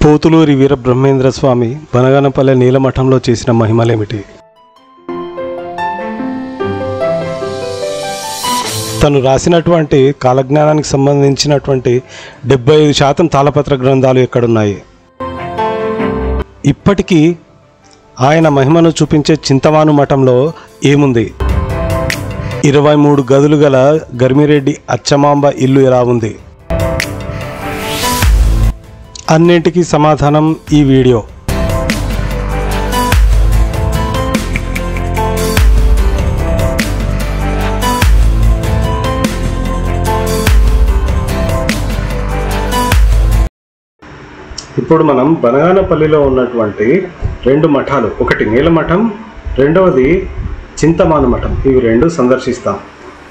పోతులూరి వీరబ్రహ్మేంద్ర స్వామి బనగానపల్లె నీలమఠంలో చేసిన మహిమలేమిటి? తను రాసినటువంటి కాలజ్ఞానానికి సంబంధించినటువంటి 75% తాళపత్ర గ్రంథాలు ఎక్కడున్నాయి? ఇప్పటికీ ఆయన మహిమను చూపించే చింతమాను మఠంలో ఏముంది? 23 గదులు గల గర్మిరెడ్డి అచ్చమాంబ ఇల్లు ఎలా ఉంది? అన్నింటికీ సమాధానం ఈ వీడియో. ఇప్పుడు మనం బనగానపల్లిలో ఉన్నటువంటి 2 మఠాలు, ఒకటి నీలమఠం, రెండవది చింతమాను మఠం, ఇవి 2 సందర్శిస్తాం.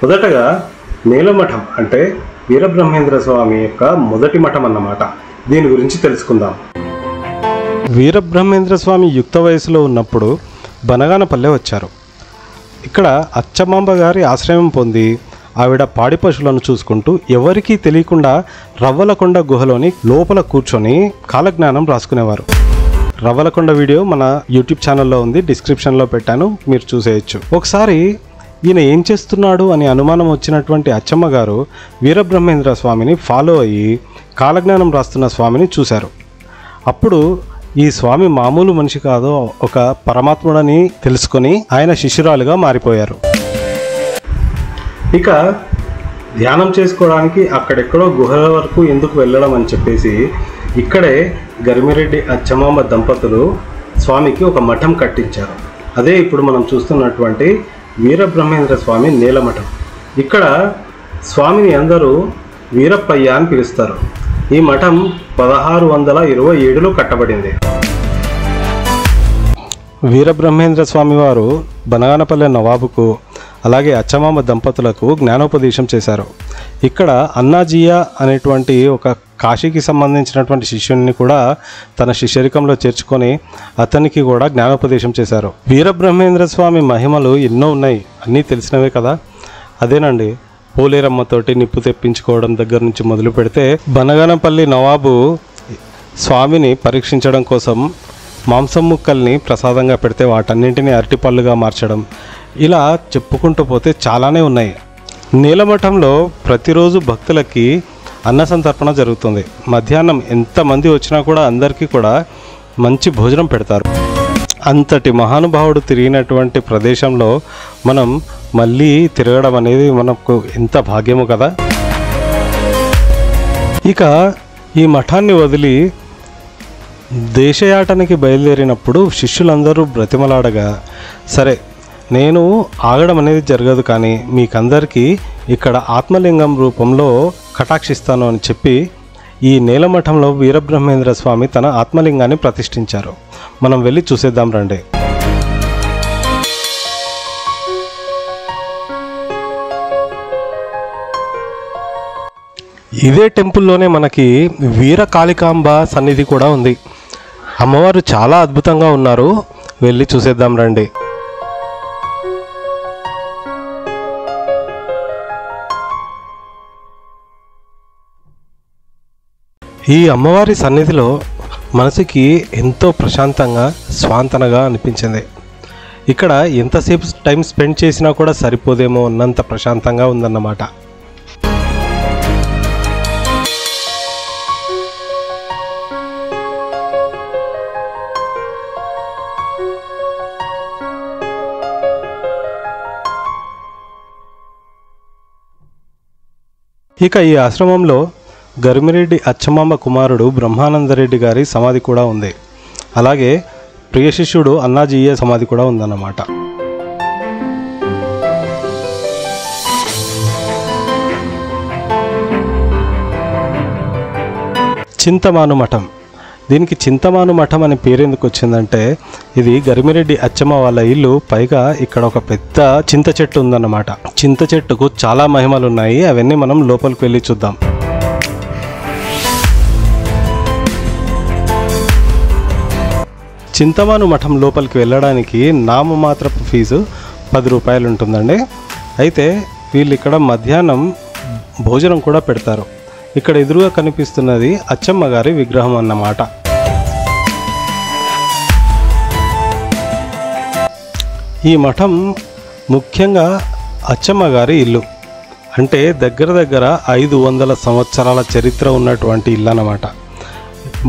మొదటగా నీలమఠం అంటే వీరబ్రహ్మేంద్ర స్వామి యొక్క మొదటి మఠం అన్నమాట. దీని గురించి తెలుసుకుందాం. వీరబ్రహ్మేంద్ర స్వామి యుక్త వయసులో ఉన్నప్పుడు బనగానపల్లె వచ్చారు. ఇక్కడ అచ్చమాంబ గారి ఆశ్రయం పొంది ఆవిడ పాడి పశువులను చూసుకుంటూ ఎవరికీ తెలియకుండా రవ్వలకొండ గుహలోని లోపల కూర్చొని కాలజ్ఞానం రాసుకునేవారు. రవ్వలకొండ వీడియో మన యూట్యూబ్ ఛానల్లో ఉంది, డిస్క్రిప్షన్లో పెట్టాను, మీరు చూసేయచ్చు. ఒకసారి ఈయన ఏం చేస్తున్నాడు అని అనుమానం వచ్చినటువంటి అచ్చమ్మ గారు వీరబ్రహ్మేంద్ర స్వామిని ఫాలో అయ్యి కాలజ్ఞానం రాస్తున్న స్వామిని చూశారు. అప్పుడు ఈ స్వామి మామూలు మనిషి కాదో ఒక పరమాత్ముడని తెలుసుకొని ఆయన శిష్యురాలుగా మారిపోయారు. ఇక ధ్యానం చేసుకోవడానికి అక్కడెక్కడో గుహల వరకు ఎందుకు వెళ్ళడం అని చెప్పేసి ఇక్కడే గర్మిరెడ్డి అచ్చమాంబ దంపతులు స్వామికి ఒక మఠం కట్టించారు. అదే ఇప్పుడు మనం చూస్తున్నటువంటి వీరబ్రహ్మేంద్ర స్వామి నీలమఠం. ఇక్కడ స్వామిని అందరూ వీరప్పయ్య అని పిలుస్తారు. ఈ మఠం 1627లో కట్టబడింది. వీరబ్రహ్మేంద్ర స్వామి వారు బనగానపల్లె నవాబుకు అలాగే అచ్చమాంబ దంపతులకు జ్ఞానోపదేశం చేశారు. ఇక్కడ అన్నాజీయ అనేటువంటి ఒక కాశీకి సంబంధించినటువంటి శిష్యుని కూడా తన శిష్యరికంలో చేర్చుకొని అతనికి కూడా జ్ఞానోపదేశం చేశారు. వీరబ్రహ్మేంద్ర స్వామి మహిమలు ఎన్నో ఉన్నాయి, అన్నీ తెలిసినవే కదా. అదేనండి, పోలేరమ్మతోటి నిప్పు తెప్పించుకోవడం దగ్గర నుంచి మొదలు పెడితే బనగానపల్లి నవాబు స్వామిని పరీక్షించడం కోసం మాంసం ముక్కల్ని ప్రసాదంగా పెడితే వాటన్నింటినీ అరటిపళ్ళుగా మార్చడం, ఇలా చెప్పుకుంటూ పోతే చాలానే ఉన్నాయి. నీలమఠంలో ప్రతిరోజు భక్తులకి అన్న సంతర్పణ జరుగుతుంది. మధ్యాహ్నం ఎంతమంది వచ్చినా కూడా అందరికీ కూడా మంచి భోజనం పెడతారు. అంతటి మహానుభావుడు తిరిగినటువంటి ప్రదేశంలో మనం మళ్ళీ తిరగడం అనేది మనకు ఎంత భాగ్యము కదా. ఇక ఈ మఠాన్ని వదిలి దేశయాటనికి బయలుదేరినప్పుడు శిష్యులందరూ బ్రతిమలాడగా, సరే నేను ఆగడం అనేది జరగదు, కానీ మీకందరికీ ఇక్కడ ఆత్మలింగం రూపంలో కటాక్షిస్తాను అని చెప్పి ఈ నీలమఠంలో వీరబ్రహ్మేంద్ర స్వామి తన ఆత్మలింగాన్ని ప్రతిష్ఠించారు. మనం వెళ్ళి చూసేద్దాం రండి. ఇదే టెంపుల్లోనే మనకి వీరకాళికాంబ సన్నిధి కూడా ఉంది. అమ్మవారు చాలా అద్భుతంగా ఉన్నారు, వెళ్ళి చూసేద్దాం రండి. ఈ అమ్మవారి సన్నిధిలో మనసుకి ఎంతో ప్రశాంతంగా స్వాంతనగా అనిపించింది. ఇక్కడ ఎంతసేపు టైం స్పెండ్ చేసినా కూడా సరిపోదేమో అన్నంత ప్రశాంతంగా ఉందన్నమాట. ఇక ఈ ఆశ్రమంలో గర్మిరెడ్డి అచ్చమాంబ కుమారుడు బ్రహ్మానందరెడ్డి గారి సమాధి కూడా ఉంది. అలాగే ప్రియ శిష్యుడు అన్నాజీయ సమాధి కూడా ఉందన్నమాట. చింతమాను మఠం. దీనికి చింతమాను మఠం అనే పేరు ఎందుకు వచ్చిందంటే, ఇది గర్మిరెడ్డి అచ్చమ్మ వాళ్ళ ఇల్లు, పైగా ఇక్కడ ఒక పెద్ద చింత చెట్టు ఉందన్నమాట. చింత చెట్టుకు చాలా మహిమలు ఉన్నాయి, అవన్నీ మనం లోపలికి వెళ్ళి చూద్దాం. చింతమాను మఠం లోపలికి వెళ్ళడానికి నామమాత్రపు ఫీజు 10 రూపాయలు ఉంటుందండి. అయితే వీళ్ళు ఇక్కడ మధ్యాహ్నం భోజనం కూడా పెడతారు. ఇక్కడ ఎదురుగా కనిపిస్తున్నది అచ్చమ్మ గారి విగ్రహం అన్నమాట. ఈ మఠం ముఖ్యంగా అచ్చమ్మ గారి ఇల్లు. అంటే దగ్గర దగ్గర 500 సంవత్సరాల చరిత్ర ఉన్నటువంటి ఇల్లు అన్నమాట.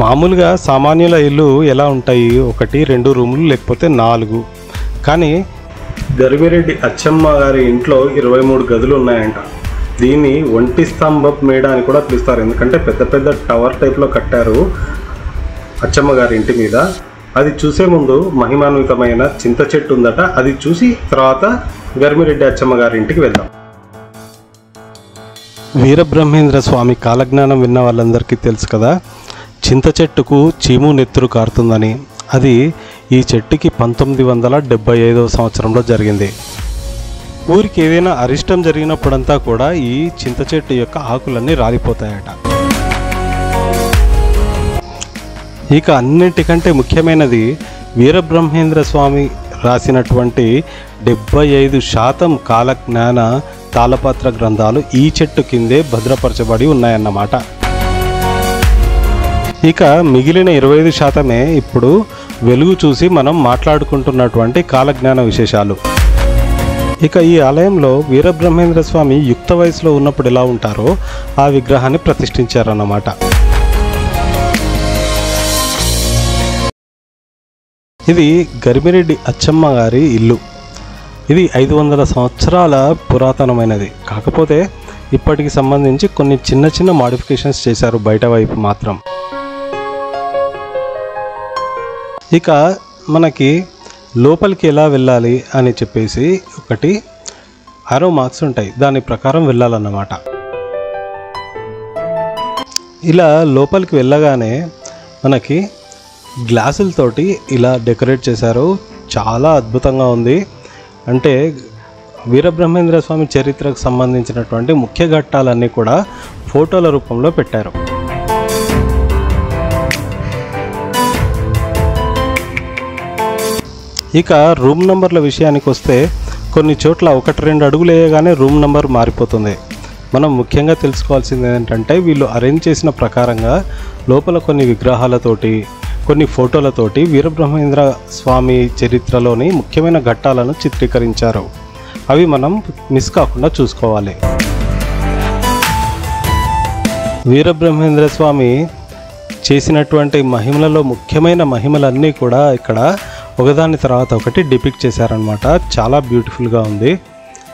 మామూలుగా సామాన్యుల ఇల్లు ఎలా ఉంటాయి, 1, 2 రూములు లేకపోతే 4. కానీ గరిమిరెడ్డి అచ్చమ్మ గారి ఇంట్లో 23 గదులు ఉన్నాయంట. దీన్ని ఒంటి స్తంభపు మేడ అని కూడా పిలుస్తారు. ఎందుకంటే పెద్ద పెద్ద టవర్ టైప్లో కట్టారు అచ్చమ్మ గారి ఇంటి మీద. అది చూసే ముందు మహిమాన్వితమైన చింత చెట్టు ఉందట. అది చూసి తర్వాత గరిమిరెడ్డి అచ్చమ్మ గారి ఇంటికి వెళ్దాం. వీరబ్రహ్మేంద్ర స్వామి కాలజ్ఞానం విన్న వాళ్ళందరికీ తెలుసు కదా, చింత చెట్టుకు చీము నెత్తురు కారుతుందని. అది ఈ చెట్టుకి 1975వ సంవత్సరంలో జరిగింది. ఊరికి ఏదైనా అరిష్టం జరిగినప్పుడంతా కూడా ఈ చింత చెట్టు యొక్క ఆకులన్నీ రాలిపోతాయట. ఇక అన్నిటికంటే ముఖ్యమైనది వీరబ్రహ్మేంద్ర స్వామి రాసినటువంటి 75% కాలజ్ఞాన తాళపత్ర గ్రంథాలు ఈ చెట్టు కిందే భద్రపరచబడి ఉన్నాయన్నమాట. ఇక మిగిలిన 25% ఇప్పుడు వెలుగు చూసి మనం మాట్లాడుకుంటున్నటువంటి కాలజ్ఞాన విశేషాలు. ఇక ఈ ఆలయంలో వీరబ్రహ్మేంద్ర స్వామి యుక్త వయసులో ఉన్నప్పుడు ఎలా ఉంటారో ఆ విగ్రహాన్ని ప్రతిష్ఠించారన్నమాట. ఇది గరిమిరెడ్డి అచ్చమ్మ గారి ఇల్లు. ఇది 500 సంవత్సరాల పురాతనమైనది. కాకపోతే ఇప్పటికి సంబంధించి కొన్ని చిన్న చిన్న మాడిఫికేషన్స్ చేశారు బయట వైపు మాత్రం. ఇక మనకి లోపలికి ఎలా వెళ్ళాలి అని చెప్పేసి ఒకటి ఆరో మార్క్స్ ఉంటాయి, దాని ప్రకారం వెళ్ళాలన్నమాట. ఇలా లోపలికి వెళ్ళగానే మనకి గ్లాసులతోటి ఇలా డెకరేట్ చేశారు. చాలా అద్భుతంగా ఉంది. అంటే వీరబ్రహ్మేంద్ర స్వామి చరిత్రకు సంబంధించినటువంటి ముఖ్య ఘట్టాలన్నీ కూడా ఫోటోల రూపంలో పెట్టారు. ఇక రూమ్ నంబర్ల విషయానికి వస్తే కొన్ని చోట్ల 1-2 అడుగులు వేయగానే రూమ్ నంబర్ మారిపోతుంది. మనం ముఖ్యంగా తెలుసుకోవాల్సింది ఏంటంటే వీళ్ళు అరేంజ్ చేసిన ప్రకారంగా లోపల కొన్ని విగ్రహాలతోటి కొన్ని ఫోటోలతోటి వీరబ్రహ్మేంద్ర స్వామి చరిత్రలోని ముఖ్యమైన ఘట్టాలను చిత్రీకరించారు. అవి మనం మిస్ కాకుండా చూసుకోవాలి. వీరబ్రహ్మేంద్ర స్వామి చేసినటువంటి మహిమలలో ముఖ్యమైన మహిమలన్నీ కూడా ఇక్కడ ఒకదాని తర్వాత ఒకటి డిపిక్ట్ చేశారనమాట. చాలా బ్యూటిఫుల్గా ఉంది.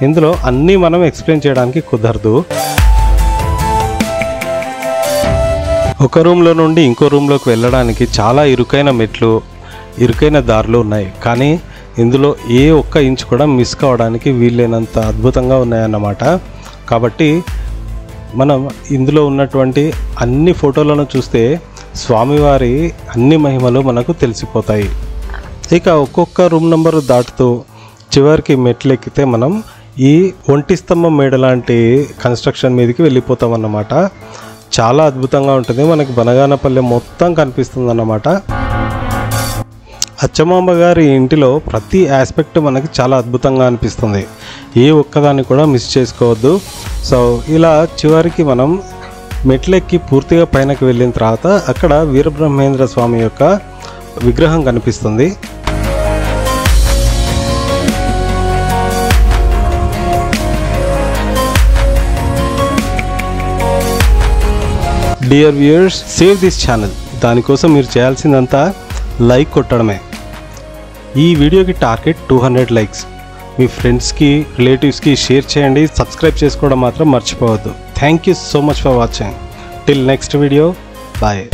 ఇందులో అన్నీ మనం ఎక్స్ప్లెయిన్ చేయడానికి కుదరదు. ఒక రూమ్లో నుండి ఇంకో రూమ్లోకి వెళ్ళడానికి చాలా ఇరుకైన మెట్లు, ఇరుకైన దారులు ఉన్నాయి. కానీ ఇందులో ఏ ఒక్క ఇంచు కూడా మిస్ కావడానికి వీలైనంత అద్భుతంగా ఉన్నాయన్నమాట. కాబట్టి మనం ఇందులో ఉన్నటువంటి అన్ని ఫోటోలను చూస్తే స్వామివారి అన్ని మహిమలు మనకు తెలిసిపోతాయి. ఇక ఒక్కొక్క రూమ్ నెంబర్ దాటుతూ చివరికి మెట్లు ఎక్కితే మనం ఈ ఒంటి స్తంభం మేడ లాంటి కన్స్ట్రక్షన్ మీదకి వెళ్ళిపోతాం అన్నమాట. చాలా అద్భుతంగా ఉంటుంది. మనకి బనగానపల్లె మొత్తం కనిపిస్తుంది అన్నమాట. అచ్చమాంబ గారి ఇంటిలో ప్రతి ఆస్పెక్ట్ మనకి చాలా అద్భుతంగా అనిపిస్తుంది. ఏ ఒక్కదాన్ని కూడా మిస్ చేసుకోవద్దు. సో ఇలా చివరికి మనం మెట్లెక్కి పూర్తిగా పైనకి వెళ్ళిన తర్వాత అక్కడ వీరబ్రహ్మేంద్ర స్వామి యొక్క విగ్రహం కనిపిస్తుంది. Dear viewers, save this channel. దానికోసం మీరు చేయాల్సిందంతా లైక్ కొట్టడమే. ఈ వీడియోకి టార్గెట్ 200 లైక్స్. మీ ఫ్రెండ్స్కి రిలేటివ్స్కి షేర్ చేయండి. సబ్స్క్రైబ్ చేసుకోవడం మాత్రం మర్చిపోవద్దు. Thank you so much for watching. Till next video, bye.